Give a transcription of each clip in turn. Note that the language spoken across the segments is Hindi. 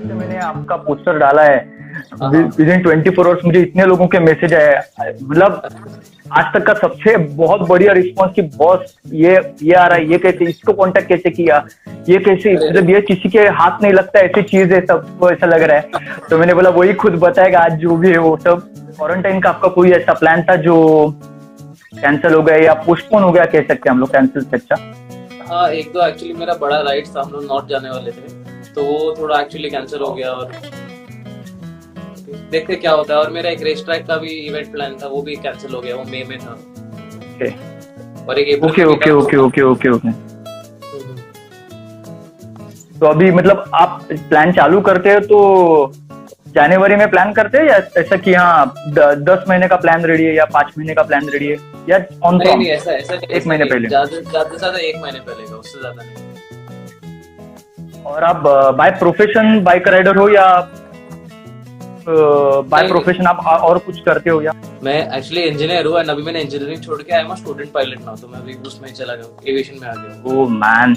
मैंने आपका पोस्टर डाला है, हाँ विद इन 24 आवर्स मुझे इतने लोगों के मैसेज आए, मतलब आज तक का सबसे बहुत बढ़िया रिस्पॉन्स कि बॉस ये आ रहा है, ये कैसे, इसको कांटेक्ट कैसे किया, ये कैसे, मतलब ये किसी के हाथ नहीं लगता, ऐसी चीज है, सबको ऐसा लग रहा है। तो मैंने बोला वही खुद बताएगा आज जो भी है वो सब। क्वारंटाइन का आपका कोई ऐसा प्लान था जो कैंसिल हो गया या पोस्टपोन हो गया, कह सकते हैं हम लोग, कैंसिल से अच्छा? हाँ, एक तो एक्चुअली मेरा बड़ा राइड था, हम लोग नॉर्थ जाने वाले थे, तो वो थोड़ा एक्चुअली कैंसिल हो गया। और देखते क्या होता है। और मेरा एक रेस ट्रैक का भी इवेंट प्लान था, वो भी कैंसिल हो गया, वो मई में था। ओके और एक okay okay okay okay okay okay. Hmm. तो अभी मतलब आप प्लान चालू करते हो तो जनवरी में प्लान करते हैं, या ऐसा कि हाँ 10 महीने का प्लान रेडी है या 5 महीने का प्लान रेडी है, या ऑन नहीं नहीं, ऐसा ऐसा एक महीने पहले? ज्यादा से ज्यादा एक महीने पहले का, उससे ज्यादा नहीं। और आप बाय प्रोफेशन बाइक राइडर हो या बाय नहीं, प्रोफेशन आप और कुछ करते हो? या मैं एक्चुअली इंजीनियर हूँ, एंड अभी मैंने इंजीनियरिंग छोड़ के, I am student pilot now, तो मैं अभी उसमें ही चला गया, एविएशन में आ गया। Oh man,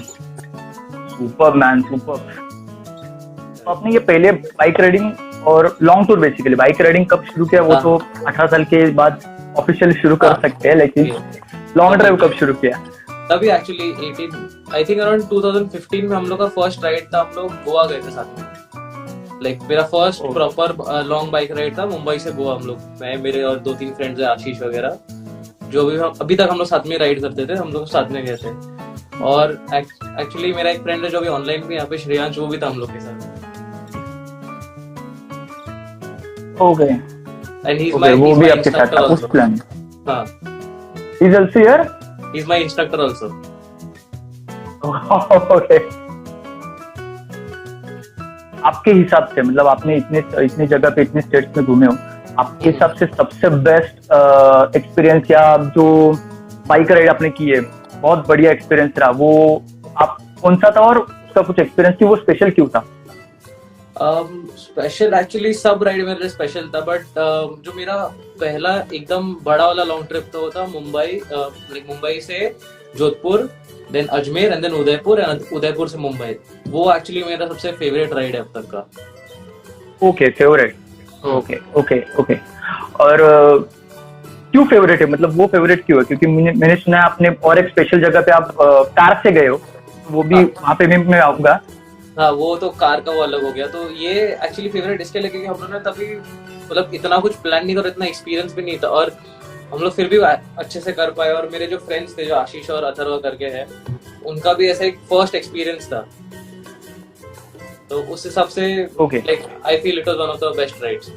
super man, super. तो आपने ये पहले बाइक राइडिंग और long tour, basically bike riding कब शुरू किया? वो तो 18 साल के बाद ऑफिशियली शुरू कर सकते हैं, लेकिन लॉन्ग ड्राइव कब शुरू किया? तभी एक्चुअली 18 आई थिंक अराउंड 2015 में हम लोग का फर्स्ट राइड था, हम लोग गोवा गए थे साथ में। लाइक मेरा first proper long bike ride था, मुंबई से गोवा। हम लोग, मैं, मेरे और 2-3 फ्रेंड्स है, आशीष वगैरह, जो भी हम अभी तक हम लोग साथ में राइड करते थे, हम लोग साथ में गए थे। और एक्चुअली मेरा एक फ्रेंड है जो भी ऑनलाइन भी यहाँ पे, श्रेयांश, वो भी था हम लोग के साथ। Okay and he is okay, वो भी आपके साथ था उस प्लान? हाँ, he is also here? He is my instructor also. Okay. आपके हिसाब से, मतलब आपने इतने जगह पे, इतने स्टेट्स में घूमे हो, आपके हिसाब से सबसे बेस्ट एक्सपीरियंस या जो बाइक राइड आपने की है, बहुत बढ़िया एक्सपीरियंस रहा, वो आप कौन सा था? और उसका कुछ एक्सपीरियंस थी, वो स्पेशल क्यों था? स्पेशल एक्चुअली सब राइड मेरे लिए स्पेशल था, बट जो मेरा पहला एकदम बड़ा वाला लॉन्ग ट्रिप था, वो था मुंबई, मुंबई से Jodhpur, then Ajmer, and then Udaipur, and Udaipur से मुंबई। वो एक्चुअली मेरा सबसे फेवरेट राइड है अब तक का। Okay, favourite. Okay okay okay. और क्यों फेवरेट है, मतलब वो फेवरेट क्यों है? क्योंकि मैंने सुना है आपने और एक स्पेशल जगह पे आप कार से गए हो, वो भी वहाँ पे भी मैं आऊंगा। हाँ, वो तो कार का वो अलग हो गया। तो ये एक्चुअली फेवरेट इसके लिए क्योंकि हम लोगों ने तभी मतलब इतना कुछ प्लान नहीं था, इतना एक्सपीरियंस भी नहीं था, और हम लोग फिर भी अच्छे से कर पाए। और मेरे जो फ्रेंड्स थे, जो आशीष और अथर्व करके हैं, उनका भी ऐसा एक फर्स्ट एक्सपीरियंस था, तो उस हिसाब से like I feel it was one of the best rides.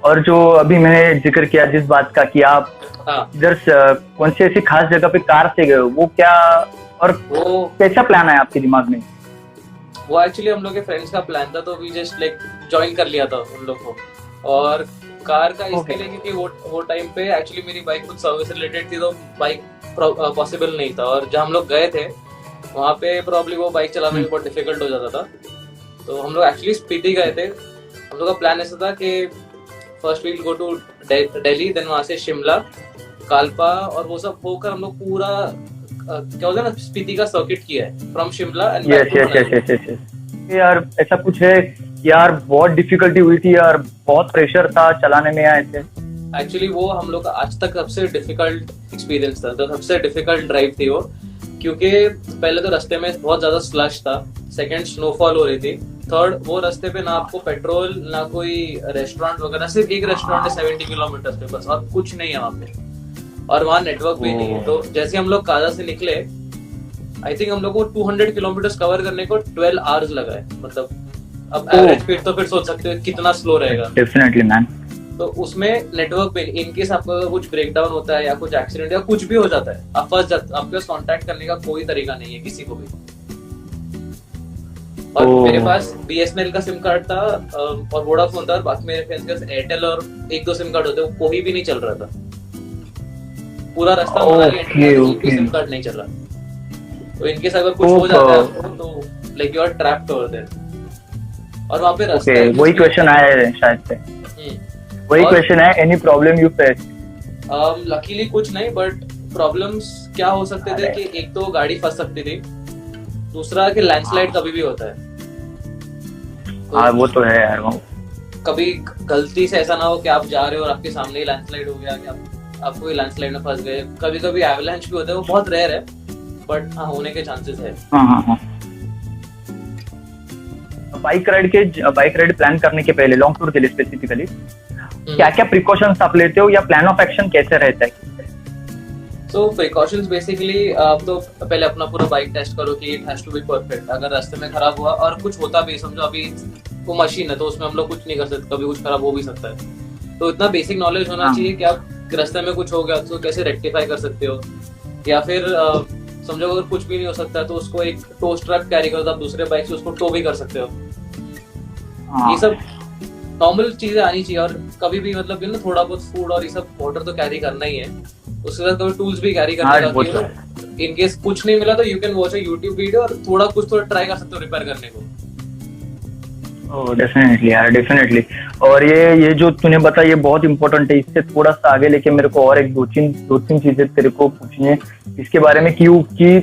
और जो अभी मैंने जिक्र किया जिस बात का कि आप इधर कौन सी ऐसी खास जगह पे कार से गए हो, वो क्या और वो कैसा प्लान है आपके दिमाग में? वो एक्चुअली हम लोग के फ्रेंड्स का प्लान था, तो वी जस्ट लाइक ज्वाइन कर लिया था उन लोग को। और कार का इसके लिए क्योंकि वो टाइम पे एक्चुअली मेरी बाइक कुछ सर्विस रिलेटेड थी, तो बाइक पॉसिबल नहीं था। और जहाँ हम लोग गए थे वहाँ पे प्रॉब्लम वो बाइक चलाने में बहुत डिफिकल्ट हो जाता था, तो हम लोग एक्चुअली स्पीति गए थे। हम लोग का प्लान ऐसा था कि first we'll go to Delhi, then वहाँ से शिमला, कालपा, और वो सब होकर हम लोग पूरा क्या होता है ना, स्पीति का सर्किट किया है फ्रॉम शिमला एंड यस। यार ऐसा कुछ है यार, बहुत डिफिकल्टी हुई थी यार, बहुत प्रेशर था चलाने में आए थे। एक्चुअली वो हम लोग का आज तक सबसे डिफिकल्ट एक्सपीरियंस था, तो सबसे डिफिकल्ट ड्राइव थी वो, क्योंकि पहले तो रास्ते में बहुत ज्यादा स्लश था, सेकंड स्नोफॉल हो रही थी, थर्ड वो रास्ते पे ना आपको पेट्रोल, ना कोई रेस्टोरेंट वगैरह, सिर्फ एक रेस्टोरेंट है 70 किलोमीटर पे बस, और कुछ नहीं है वहाँ पे, और वहाँ नेटवर्क भी नहीं है। तो जैसे हम लोग काजा से निकले, आई थिंक हम लोग को 200 किलोमीटर कवर करने को 12 आवर्स लगा है। मतलब अब एवरेज स्पीड तो फिर सोच सकते हो कितना स्लो रहेगा। Definitely man. तो उसमें नेटवर्क पे इन केस आपको कुछ ब्रेक डाउन होता है या कुछ एक्सीडेंट या कुछ भी हो जाता है, आप फंस जाते, आपके पास कांटेक्ट करने का कोई तरीका नहीं है किसी को भी। और मेरे पास BSNL का सिम कार्ड था और वोडाफोन था, और बाकी मेरे फ्रेंड्स के पास एयरटेल और 1-2 सिम कार्ड होते, कोई भी नहीं चल रहा था पूरा रास्ता, सिम कार्ड नहीं चल रहा। तो इनकेस अगर कुछ हो जाता है तो like you are trapped over there. और वहाँ पे रास्ता वही क्वेश्चन आया है शायद से, वही और क्वेश्चन है, any problem you face? Luckily कुछ नहीं, बट प्रॉब्लम्स क्या हो सकते थे अरे। कि एक तो गाड़ी फंस सकती थी, दूसरा कि लैंडस्लाइड कभी भी होता है। तो हाँ वो तो है यार, वो कभी गलती से ऐसा ना हो कि आप जा रहे हो और आपके सामने ही लैंडस्लाइड हो गया, कि आपको ही लैंडस्लाइड में फंस गए। कभी कभी एवलांच भी होता है, वो बहुत रेयर है, बट हाँ होने के चांसेस है। हाँ हाँ हाँ। बाइक राइड प्लान करने के पहले, लॉन्ग टूर के लिए स्पेसिफिकली, क्या क्या प्रिकॉशंस आप लेते हो या प्लान ऑफ एक्शन कैसे रहता है? सो प्रिकॉशंस बेसिकली आप तो पहले अपना पूरा बाइक टेस्ट करो कि it has to be perfect. अगर रास्ते में खराब हुआ और कुछ होता भी, समझो अभी वो मशीन है तो उसमें हम लोग कुछ नहीं कर सकते, कभी कुछ खराब हो भी सकता है। तो इतना बेसिक नॉलेज होना हाँ। चाहिए कि आप रास्ते में कुछ हो गया तो कैसे रेक्टिफाई कर सकते हो, या फिर समझो अगर कुछ भी नहीं हो सकता तो उसको एक टो स्ट्रप कैरी करो, तो आप दूसरे बाइक से उसको टो भी कर सकते हो। हाँ। ये सब नॉर्मल चीजें आनी चाहिए। और कभी भी मतलब ना थोड़ा बहुत फूड और ये सब वाटर तो कैरी करना ही है, उसके साथ कभी टूल्स भी कैरी करने हाँ, वो तो का। इन केस कुछ नहीं मिला तो you can watch a YouTube video और थोड़ा कुछ तो ट्राई कर सकते हो रिपेयर करने को। डेफिनेटली यार, डेफिनेटली। और ये जो तूने बताया ये बहुत इंपॉर्टेंट है। इससे थोड़ा सा आगे लेके मेरे को और एक दो तीन चीजें तेरे को पूछनी है इसके बारे में, क्यों कि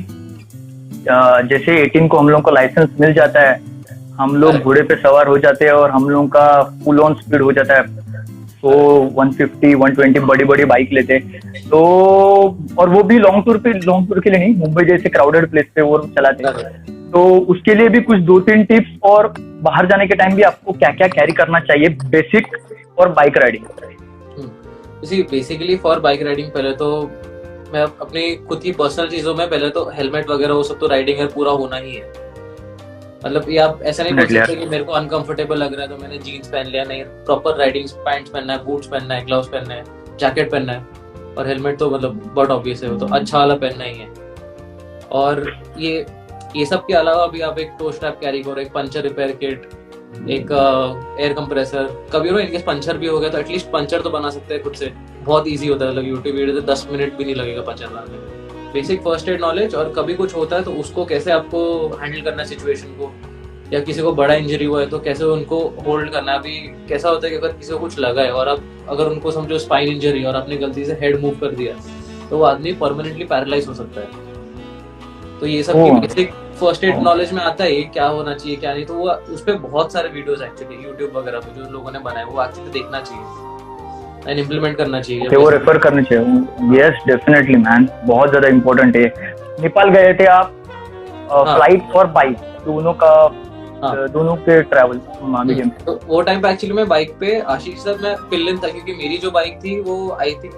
जैसे 18 को हम लोग को लाइसेंस मिल जाता है, हम लोग घोड़े पे सवार हो जाते हैं और हम लोग का फुल ऑन स्पीड हो जाता है, तो 150 120 बड़ी बड़ी बाइक लेते हैं तो, और वो भी लॉन्ग टूर के लिए नहीं, मुंबई जैसे क्राउडेड प्लेस पे वो चलाते हैं। तो उसके लिए भी कुछ 2-3 टिप्स, और बाहर जाने के टाइम भी आपको क्या क्या कैरी करना चाहिए बेसिक और bike riding? Basically for bike riding पहले तो मैं अपनी खुद की पर्सनल चीजों में पहले तो हेलमेट वगैरह वो सब तो राइडिंग में पूरा होना ही है। मतलब ये आप ऐसा नहीं बोल सकते कि मेरे को अनकंफर्टेबल लग रहा है तो मैंने जीन्स पहन लिया, नहीं, प्रॉपर राइडिंग पैंट्स पहनना है, बूट्स पहनना है, ग्लव्स पहनना है, जैकेट पहनना है, और हेलमेट तो मतलब बहुत ऑब्वियस है, वो तो अच्छा वाला पहनना ही है। और ये सब के अलावा भी आप एक टो स्ट्रैप कैरी करो, एक पंचर रिपेयर किट, एक एयर कंप्रेसर। कभी इनकेस पंचर भी हो गया तो एटलीस्ट पंचर तो बना सकते हैं खुद से, बहुत इजी होता है। मतलब यूट्यूब वीडियो से 10 मिनट भी नहीं लगेगा पंचर बनाने में। बेसिक फर्स्ट एड नॉलेज, और कभी कुछ होता है तो उसको कैसे आपको हैंडल करना है सिचुएशन को, या किसी को बड़ा इंजरी हुआ है तो कैसे उनको होल्ड करना है। अभी कैसा होता है कि अगर किसी को कुछ लगा है और आप अगर उनको समझो स्पाइन इंजरी और आपने गलती से हेड मूव कर दिया तो वो आदमी परमानेंटली पैरालाइज हो सकता है। तो ये सब की बेसिक फर्स्ट एड नॉलेज में आता है क्या होना चाहिए क्या नहीं। तो वो उस पर बहुत सारे वीडियोस एक्चुअली यूट्यूब वगैरह पे जो लोगों ने बनाए वो एक्चुअली देखना चाहिए एंड इम्प्लीमेंट करना चाहिए, वो रेफर करने चाहिए। यस डेफिनेटली मैन, बहुत ज्यादा इम्पोर्टेंट है। नेपाल गए थे आप, फ्लाइट और बाइक दोनों का, दोनों के ट्रैवल मीडियम? तो वो टाइम पे एक्चुअली मैं बाइक पे आशीष सर मैं पिल्लिन था, क्योंकि मेरी जो बाइक थी वो आई थिंक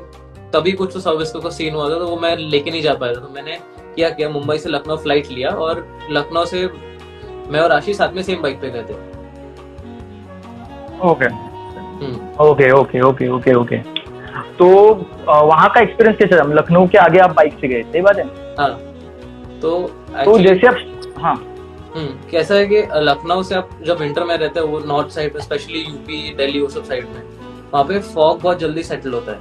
तभी कुछ तो सर्विस का सीन हुआ था तो वो मैं लेके नहीं जा पाया था। तो मैंने क्या मुंबई से लखनऊ फ्लाइट लिया और लखनऊ से मैं और आशीष साथ में सेम बाइक पे गए थे। ओके। तो वहाँ का एक्सपीरियंस कैसा था? लखनऊ के आगे आप बाइक से गए, सही बात है? हाँ। तो जैसे आप, हाँ कैसा है कि लखनऊ से आप जब विंटर में रहते हैं वो नॉर्थ साइड में, स्पेशली यूपी दिल्ली वो सब साइड में, वहाँ पे फॉग बहुत जल्दी सेटल होता है।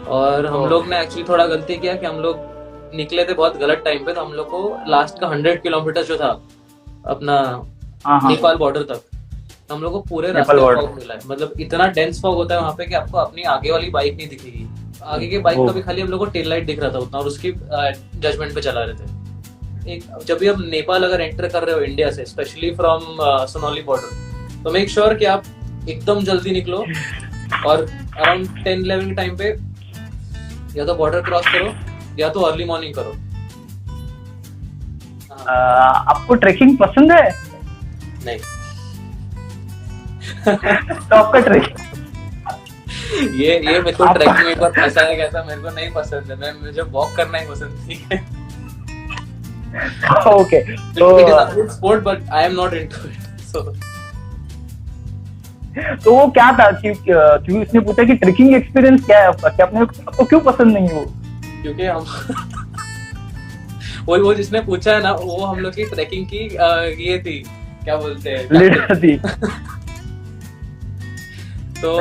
और हम लोग ने एक्चुअली थोड़ा गलती किया कि हम लोग निकले थे बहुत गलत टाइम पे, तो हम लोग को लास्ट का 100 किलोमीटर जो था अपना नेपाल बॉर्डर तक, हम लोग को पूरे रास्ते फॉग मिला है। मतलब इतना डेंस फॉग होता है वहाँ पे कि आपको अपनी आगे वाली बाइक नहीं दिखेगी, आगे के बाइक का भी खाली हम लोग को टेल लाइट दिख रहा था उतना, और उसकी जजमेंट पे चला रहे थे। जब भी आप नेपाल अगर एंटर कर रहे हो इंडिया से, स्पेशली फ्रॉम सोनौली बॉर्डर, तो मेक श्योर कि आप एकदम जल्दी निकलो और अराउंड 10-11 के टाइम पे या तो बॉर्डर क्रॉस करो या तो अर्ली मॉर्निंग करो। आपको ट्रेकिंग पसंद है? नहीं। तो आपका ट्रेकिंग ये मेरे को ट्रेकिंग एक बार फंसा है, कैसा मेरे को नहीं पसंद है, मुझे वॉक करना ही पसंद है। ठीक है, ओके। तो it is a good sport but I am not into it. So तो वो क्या था क्योंकि उसने पूछा कि ट्रेकिंग एक्सपीरियंस क्या है आपका, क्या आपको क्यों पसंद नहीं वो? क्योंकि हम वो जिसने पूछा है ना, वो हम लोग की ट्रेकिंग की ये थी, क्या बोलते हैं, लीडर थी। तो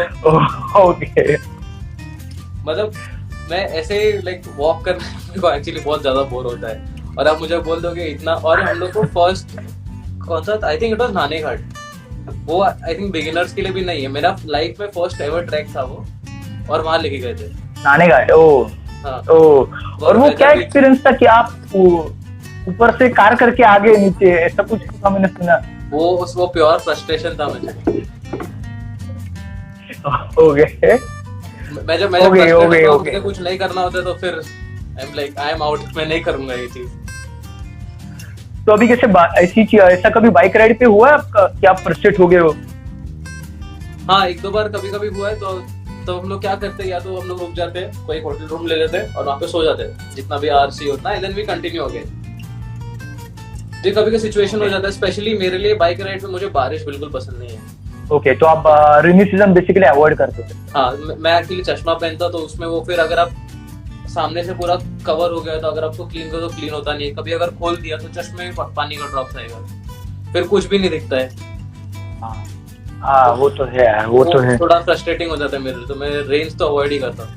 ओके, मतलब मैं ऐसे लाइक वॉक करने को एक्चुअली बहुत ज्यादा बोर होता है, और आप मुझे बोल दोगे इतना। और हम लोग को फर्स्ट कौन सा, आई थिंक इट वाज नाने घाट, वो आई थिंक बिगिनर्स के लिए भी नहीं है। मेरा लाइफ में फर्स्ट एवर ट्रैक था वो, और वहां लेके गए थे। नाने घाट, ओ हाँ। ओ। और वो क्या एक्सपीरियंस था कि आप ऊपर से कार करके आगे नीचे, ऐसा कुछ था मैंने सुना। वो प्योर फ्रस्ट्रेशन था मुझे। हो गए। मैं जब मुझे कुछ नहीं करना होता तो फिर I am like I am out, मैं नहीं करूंगा ये चीज। तो अभी कैसे ऐसी चीज, ऐसा कभी बाइक राइड पे हुआ है आपका कि आप फ्रस्ट्रेट हो गए हो? हाँ, एक दो बार कभी कभी हुआ है। तो हम लोग क्या करते हैं, या तो हम लोग रुक जाते हैं, कोई होटल रूम ले लेते हैं और वहाँ पे सो जाते हैं जितना भी आरसी होता है, एंड देन वी कंटिन्यू हो गए। जो कभी का सिचुएशन हो जाता है, स्पेशली मेरे लिए बाइक राइड पे मुझे बारिश बिल्कुल पसंद नहीं है। ओके, तो आप रेनी सीजन बेसिकली अवॉइड करते हो? हाँ, मैं एक्चुअली चश्मा पहनता, तो उसमें वो फिर अगर आप सामने से पूरा कवर हो गया तो अगर आपको क्लीन करो तो क्लीन होता नहीं है। कभी अगर खोल दिया तो चश्मे में पानी का ड्रॉप आएगा, फिर कुछ भी नहीं दिखता है। हाँ, वो तो है, वो तो है। थोड़ा फ्रस्ट्रेटिंग हो जाता है मेरे लिए, तो मैं रेंज तो अवॉइड ही करता हूँ।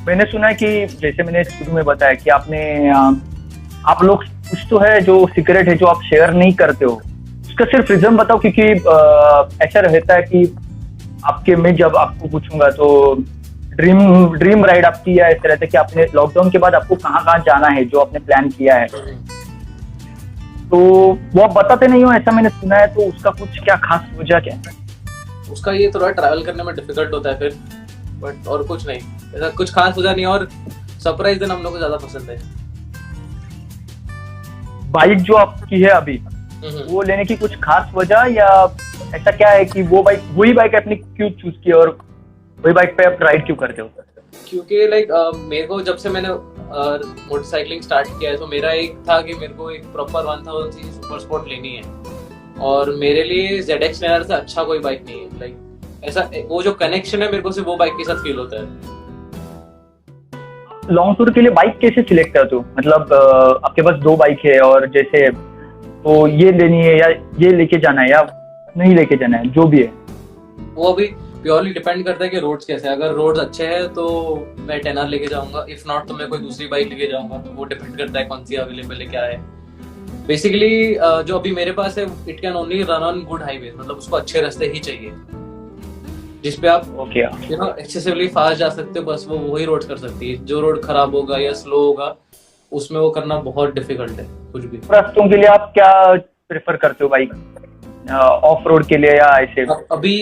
मैंने सुना है कि जैसे मैंने शुरू में बताया कि आप लोग कुछ तो है जो सीक्रेट है जो आप शेयर नहीं करते हो, उसका सिर्फ रीजन बताओ। क्योंकि ऐसा रहता है कि आपके, मैं जब आपको पूछूंगा तो ड्रीम राइड आपकी, या ऐसा रहता है कि आपने लॉकडाउन के बाद आपको कहाँ कहाँ जाना है जो आपने प्लान किया है, तो वो आप बताते नहीं हो, ऐसा मैंने सुना है। तो उसका कुछ क्या खास वजह क्या है? उसका ये थोड़ा ट्रैवल करने में डिफिकल्ट होता है फिर, बट और कुछ नहीं, ऐसा कुछ खास वजह नहीं। और सरप्राइज देना हम लोग को ज्यादा पसंद है। बाइक जो आपकी है अभी, वो लेने की कुछ खास वजह, या ऐसा क्या है कि वही बाइक आपने क्यों चूज की और वही बाइक पे आप राइड क्यों करते हो? क्योंकि लाइक मेरे को जब से मैंने मोटरसाइकिलिंग स्टार्ट किया है, तो मेरा एक था कि मेरे को एक प्रॉपर 1000 सुपर स्पोर्ट लेनी है, और मेरे लिए ZX Tenor से अच्छा कोई बाइक नहीं है। लाइक ऐसा वो जो कनेक्शन है मेरे को सिर्फ वो बाइक के साथ फील होता है। लॉन्ग टूर के लिए बाइक कैसे सिलेक्ट करते हो? मतलब आपके पास 2 बाइक है और जैसे तो ये लेनी है या ये लेके जाना है या नहीं लेके जाना है, जो भी है वो अभी प्योरली डिपेंड करता है कि रोड्स कैसे हैं। अगर रोड्स अच्छे हैं तो मैं टेनर लेके जाऊंगा, इफ नॉट तो मैं कोई दूसरी बाइक लेके जाऊंगा। वो डिपेंड करता है कौन सी अवेलेबल है, क्या है। बेसिकली जो अभी मेरे पास है, it can only run on good highway, मतलब उसको अच्छे रास्ते ही चाहिए जिसपे आप यू नो एक्सेसिवली फास्ट जा सकते हो। बस वो वही रोड कर सकती है। जो रोड खराब होगा या स्लो होगा उसमें वो करना बहुत डिफिकल्ट है। कुछ भी रास्तों के लिए आप क्या प्रेफर करते हो बाइक, ऑफ रोड के लिए या ऐसे?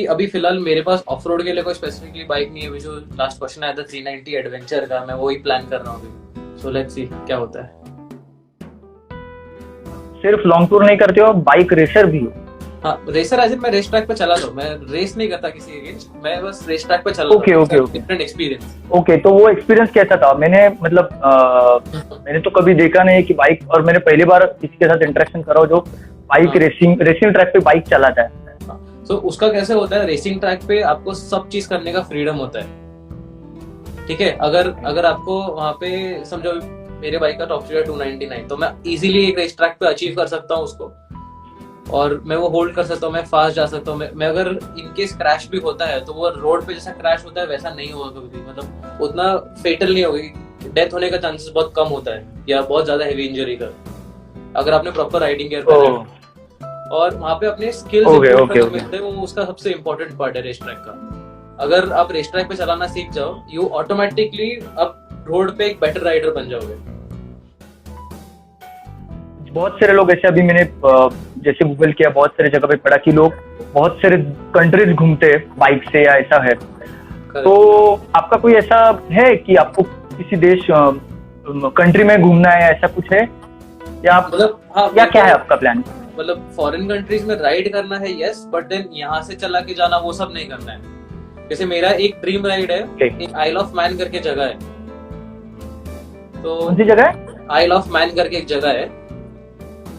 अभी फिलहाल मेरे पास ऑफ रोड के लिए कोई स्पेसिफिकली बाइक नहीं है। अभी जो लास्ट क्वेश्चन आया था 390 एडवेंचर का, मैं वही प्लान कर रहा हूँ अभी। सो लेट्स सी क्या होता है। सिर्फ लॉन्ग टूर नहीं करते हो, बाइक रेसर भी हो? हाँ, रेसर एज इन मैं रेस ट्रैक पे चला था। मैं रेस नहीं करता किसी अगेंस्ट, मैं बस रेस ट्रैक पे चला। Okay, different experience. ओके, तो वो एक्सपीरियंस कैसा था? मैंने मतलब मैंने तो कभी देखा नहीं कि बाइक, और मैंने पहली बार किसी के साथ इंटरेक्शन करा हो जो बाइक रेसिंग ट्रैक पे बाइक चलाता है। तो उसका कैसे होता है, रेसिंग ट्रैक पे आपको सब चीज करने का फ्रीडम होता है। ठीक है, अगर आपको वहां पे समझो मेरे बाइक का टॉप स्पीड है 299, तो मैं इजीली एक रेस ट्रैक पे अचीव कर सकता हूँ उसको, और मैं वो होल्ड कर सकता हूँ, मैं फास्ट जा सकता हूँ। मैं अगर इनकेस क्रैश भी होता है तो वो रोड पे जैसा क्रैश होता है वैसा नहीं होगा कभी भी, मतलब उतना फेटल नहीं होगी। डेथ होने का चांसेस बहुत कम होता है, या बहुत ज्यादा हेवी इंजरी का, अगर आपने प्रॉपर राइडिंग गियर पहना है। और वहाँ पे अपने स्किल्स इंप्रूव करने मिलते हैं, वो उसका सबसे इम्पोर्टेंट पार्ट है रेस ट्रैक का। अगर आप रेस ट्रैक पे चलाना सीख जाओ, यू ऑटोमेटिकली अब रोड पे एक बेटर राइडर बन जाओगे। बहुत सारे लोग ऐसे, अभी मैंने जैसे गूगल किया, बहुत सारी जगह पे पढ़ा कि लोग बहुत सारे कंट्रीज घूमते हैं बाइक से, या ऐसा है। तो आपका कोई ऐसा है कि आपको किसी देश कंट्री में घूमना है, ऐसा कुछ है या आप मतलब? हाँ, या क्या है आपका प्लान? मतलब फॉरेन कंट्रीज में राइड करना है यस, बट देन यहाँ से चला के जाना वो सब नहीं करना है। जैसे मेरा एक ड्रीम राइड है, एक आइल ऑफ मैन करके जगह है। तो कौन सी जगह है? आइल ऑफ मैन करके एक जगह है।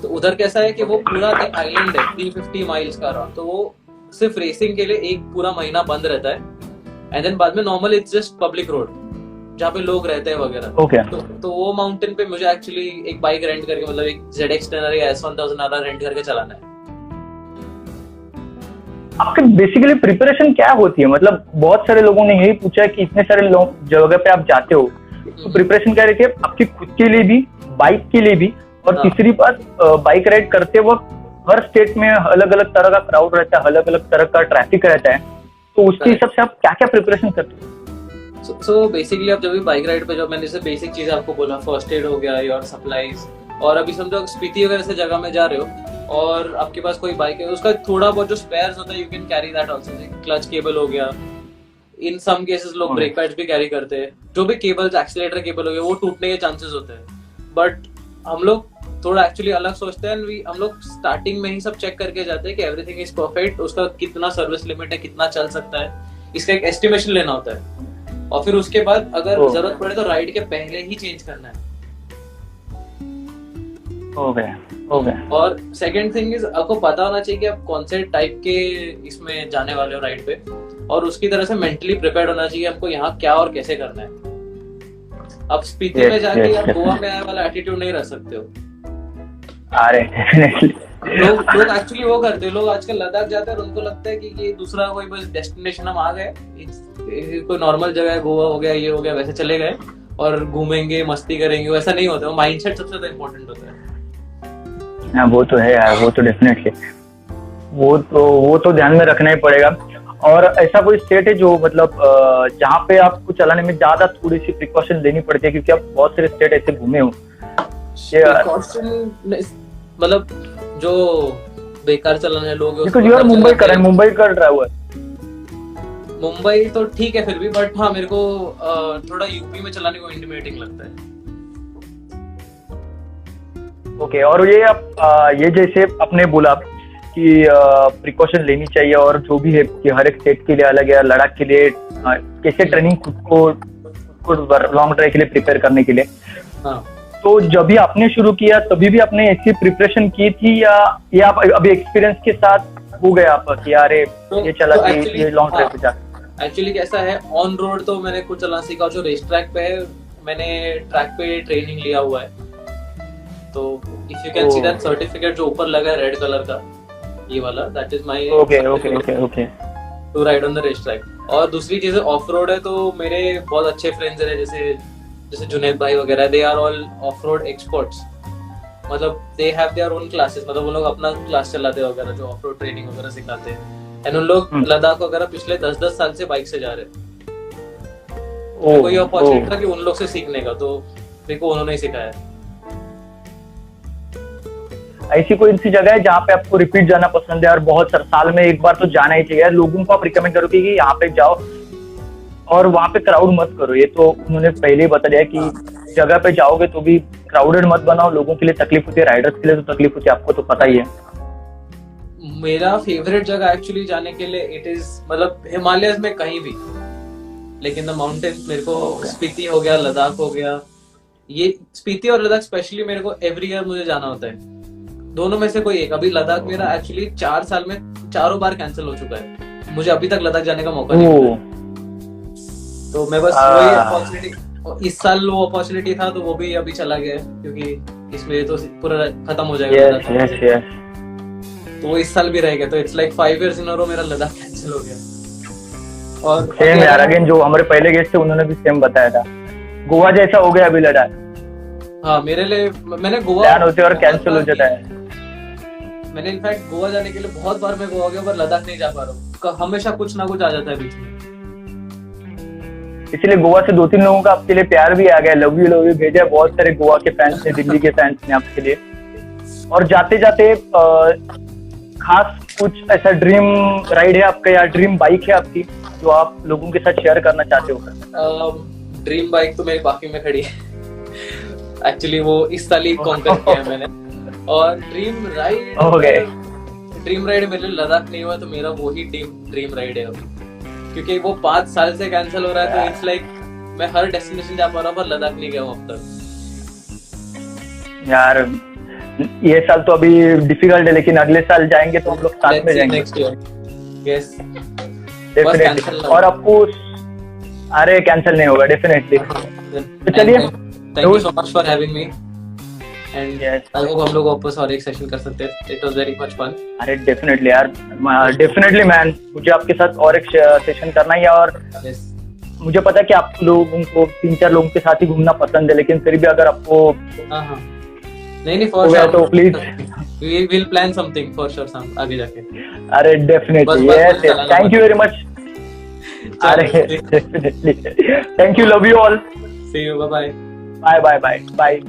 तो उधर कैसा है कि वो पूरा एक आइलैंड है 350 माइल्स का राउंड। तो वो सिर्फ रेसिंग के लिए एक पूरा महीना बंद रहता है, एंड देन बाद में normal it's just public road जहाँ पे लोग रहते हैं वगैरह। okay. तो वो माउंटेन पे मुझे एक्चुअली एक बाइक रेंट करके, मतलब एक ZX Tenor या S1000 वाला रेंट करके चलाना है। आपके बेसिकली प्रिपरेशन क्या होती है? मतलब बहुत सारे लोगों ने यही पूछा है कि इतने सारे जगह पे आप जाते हो, तो प्रिपरेशन क्या रहती है आपकी खुद के लिए भी, बाइक के लिए भी, और तीसरी बात बाइक राइड करते वक्त हर स्टेट में अलग अलग तरह का क्राउड रहता है, अलग अलग तरह का ट्रैफिक रहता है, तो उसके हिसाब से आप क्या क्या प्रिपरेशन करते हो? सो बेसिकली आप जब भी बाइक राइड पे, जो मैंने जैसे बेसिक चीज आपको बोला, फर्स्ट एड हो गया, योर सप्लाईज, और अभी समझो स्पीति वगैरह से जगह में जा रहे हो और आपके पास कोई बाइक है, उसका थोड़ा बहुत जो स्पेयर्स होता है you can carry that also, clutch cable हो गया, इन सम केसेस लोग ब्रेक पैड्स भी कैरी करते हैं, जो भी केबल्स, एक्सीलरेटर केबल हो गया, वो टूटने के चांसेस होते हैं, बट हम लोग थोड़ा एक्चुअली अलग सोचते हैं, हम लोग स्टार्टिंग में ही सब चेक करके जाते हैं कि एवरीथिंग इज परफेक्ट, उसका कितना सर्विस लिमिट है, कितना चल सकता है, इसका एक एस्टिमेशन लेना होता है, और फिर उसके बाद अगर जरूरत पड़े तो राइड के पहले ही चेंज करना है। हो गया। और सेकंड थिंग इज, आपको पता होना चाहिए कि आप कौन से टाइप के इसमें जाने वाले हो राइड पे, और उसकी तरह से मेंटली प्रिपेयर्ड होना चाहिए आपको यहाँ क्या और कैसे करना है। आप स्पीति में जाके आप गोवा में आए वाला एटीट्यूड नहीं रख सकते हो। अरे डेफिनेटली लोग एक्चुअली वो करते हैं, लोग आजकल लद्दाख जाते हैं और उनको लगता है कि ये दूसरा कोई बस डेस्टिनेशन हम आ गए, कोई नॉर्मल जगह है, गोवा हो गया, ये हो गया, वैसे चले गए और घूमेंगे, मस्ती करेंगे, वैसा नहीं होता। वो माइंडसेट सबसे ज्यादा इम्पोर्टेंट होता है। हाँ वो तो है यार, वो तो डेफिनेटली, वो तो ध्यान में रखना ही पड़ेगा। और ऐसा कोई स्टेट है जो मतलब जहाँ पे आपको चलाने में ज्यादा थोड़ी सी प्रिकॉशन लेनी पड़ती है, क्योंकि आप बहुत सारे स्टेट ऐसे घूमे हो? मतलब जो बेकार चलाने लोग, मुंबई कर रहा हुआ है। मुंबई तो ठीक है फिर भी, बट हाँ मेरे को थोड़ा यूपी में चलाने को इंटिमिडेटिंग लगता है। ओके, और ये आप ये जैसे आपने बोला कि प्रिकॉशन लेनी चाहिए, और जो भी है कि हर एक स्टेट के लिए अलग है, लद्दाख के लिए कैसे ट्रेनिंग खुद को लॉन्ग ड्राइव के लिए प्रिपेयर करने के लिए। हाँ। तो जब भी आपने शुरू किया तभी भी आपने ऐसी प्रिपरेशन की थी, या ये आप अभी एक्सपीरियंस के साथ हो गया आप कि यार ये चला कि ये लॉन्ग ड्राइव पे जा? एक्चुअली कैसा है, ऑन रोड तो मैंने कुछ चलाना सीखा, जो रेस ट्रैक पे है मैंने ट्रैक पे ट्रेनिंग लिया हुआ है, तो if you can see that certificate जो ऊपर लगा है रेड कलर का, ये वाला, that is my okay to ride on the race track. और दूसरी चीज ऑफ रोड है, तो मेरे बहुत अच्छे फ्रेंड्स हैं, जैसे जुनैद भाई वगैरह, they are all of road experts, मतलब they have their own classes, मतलब वो लोग अपना क्लास चलाते हैं वगैरह, जो ऑफ रोड ट्रेनिंग वगैरह सिखाते हैं, एंड उन लोग लद्दाख वगैरह पिछले 10-10 साल से बाइक से जा रहे हैं। कोई अपॉर्चुनिटी था कि उन लोग से सीखने का, तो मेरे को उन्होंने ही सिखाया। ऐसी कोई सी जगह है जहाँ पे आपको रिपीट जाना पसंद है, और बहुत साल में एक बार तो जाना ही चाहिए? लोगों को आप रिकमेंड करोगे कि यहाँ पे जाओ और वहाँ पे क्राउड मत करो? ये तो उन्होंने पहले ही बता दिया कि जगह पे जाओगे तो भी क्राउडेड मत बनाओ, लोगों के लिए तकलीफ होती है, राइडर्स के लिए तो तकलीफ होती है, आपको तो पता ही है। मेरा फेवरेट जगह एक्चुअली जाने के लिए इट इज, मतलब हिमालयस में कहीं भी, लेकिन द माउंटेन्स मेरे को स्पीति हो गया, लद्दाख हो गया, ये स्पीति और लद्दाख स्पेशली मेरे को एवरी ईयर मुझे जाना होता है, दोनों में से कोई एक। अभी लद्दाख मेरा एक्चुअली 4 साल में 4 बार कैंसिल हो चुका है, मुझे अभी तक लद्दाख जाने का मौका नहीं मिला, तो मैं बस वही अपॉर्चुनिटी, इस साल वो अपॉर्चुनिटी था तो वो भी अभी चला गया, क्योंकि इसमें तो पूरा खत्म हो जाएगा। तो वो इस साल भी रह गया, तो इट्स लाइक 5 years इन अ रो मेरा लद्दाख कैंसिल हो गया। और सेम यार, अगेन जो हमारे पहले गेस्ट थे उन्होंने भी सेम बताया था, गोवा जैसा हो गया अभी लद्दाख। हाँ मेरे लिए, मैंने गोवा प्लान होते और कैंसिल हो जाता है। मैंने इनफैक्ट गोवा जाने के लिए बहुत बार मैं गोवा गया, पर लद्दाख नहीं जा पा रहा हूँ, हमेशा कुछ ना कुछ आ जाता है बीच में। इसीलिए गोवा से 2-3 लोगों का आपके लिए प्यार भी आ गया, लव यू भेजा है बहुत सारे गोवा के फैंस ने, दिल्ली के फैंस ने आपके लिए। और जाते जाते खास कुछ ऐसा ड्रीम राइड है आपका, या ड्रीम बाइक है आपकी जो आप लोगों के साथ शेयर करना चाहते हो? ड्रीम बाइक तो मेरी बाकी में खड़ी है एक्चुअली, वो इस साल ही कॉन्कर किया है मैंने। और ड्रीम राइड मेरे लद्दाख नहीं हुआ, तो मेरा वो ही ड्रीम राइड है अभी, क्योंकि वो 5 साल से कैंसिल हो रहा है, तो इट्स लाइक मैं हर डेस्टिनेशन जा पा रहा हूँ, पर लद्दाख नहीं गया हूँ अब तक। यार ये साल तो अभी डिफिकल्ट है, लेकिन अगले साल जाएंगे तो हम लोग साथ में जाएंगे। Next year yes definitely. और आपको अरे कैंसिल नहीं होगा डेफिनेटली। तो चलिए, thank you so much for having me, and I hope हम लोग वापस और एक सेशन कर सकते हैं। It was very much fun. अरे डेफिनेटली यार, डेफिनेटली मैन, मुझे आपके साथ और एक सेशन करना ही है। और मुझे पता है कि आप लोगों को 3-4 लोगों के साथ ही घूमना पसंद है, लेकिन फिर भी अगर आपको नहीं हो गया तो please. We will plan something for sure some आगे जाके। अरे definitely, yes, thank you very much. अरे definitely, thank you, love you all, see you, bye bye bye bye bye.